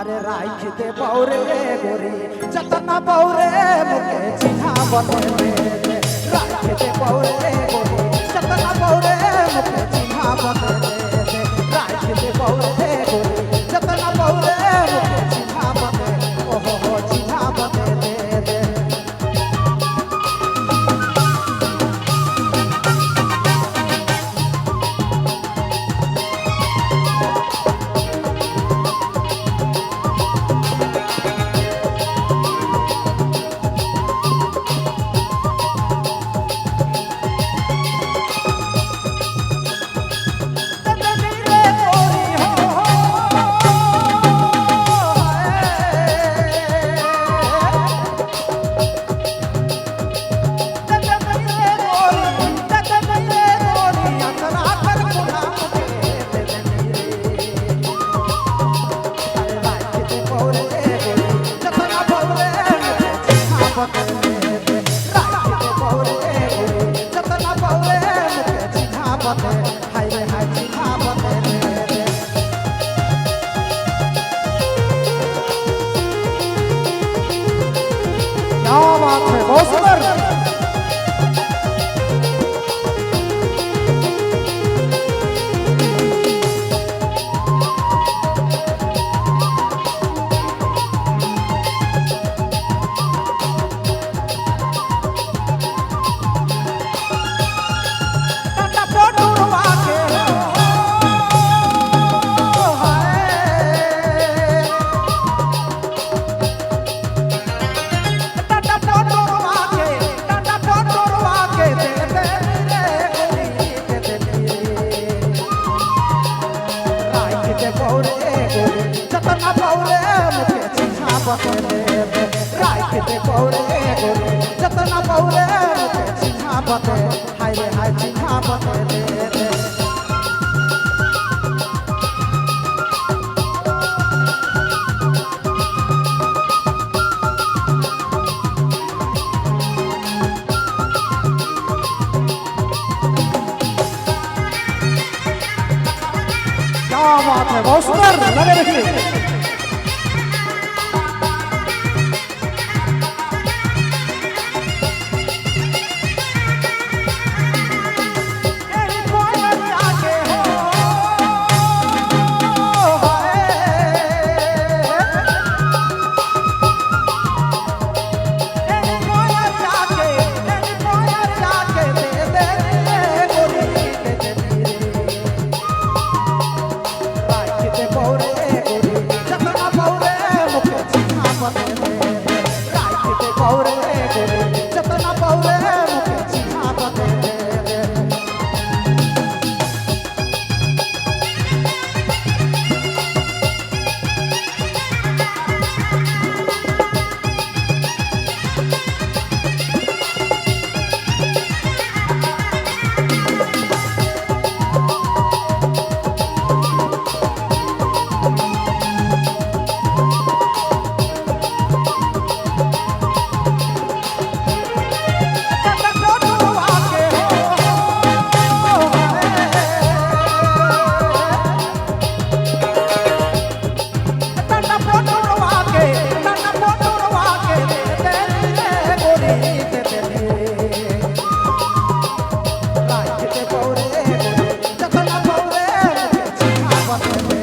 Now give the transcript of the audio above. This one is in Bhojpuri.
अरे राख दे बौरे गोरी जतना बौरे मुके चिन्हा बने राख दे बौरे गोरी जतना बौरे मुके चिन्हा बने राख दे बौरे गोरी जतना बौरे मुके चिन्हा बने ओहो चिन्हा बने दे बहुत सुंदर जतना बौरे मुके चिन्हा बने राख दे बौरे गोरी जतना बौरे मुके चिन्हा बने हाय रे हाय चिन्हा बने क्या बात है बहुत सुंदर लगे रखिए जतना बौरे मुके चिन्हा बने जतना बौरे मुके चिन्हा बने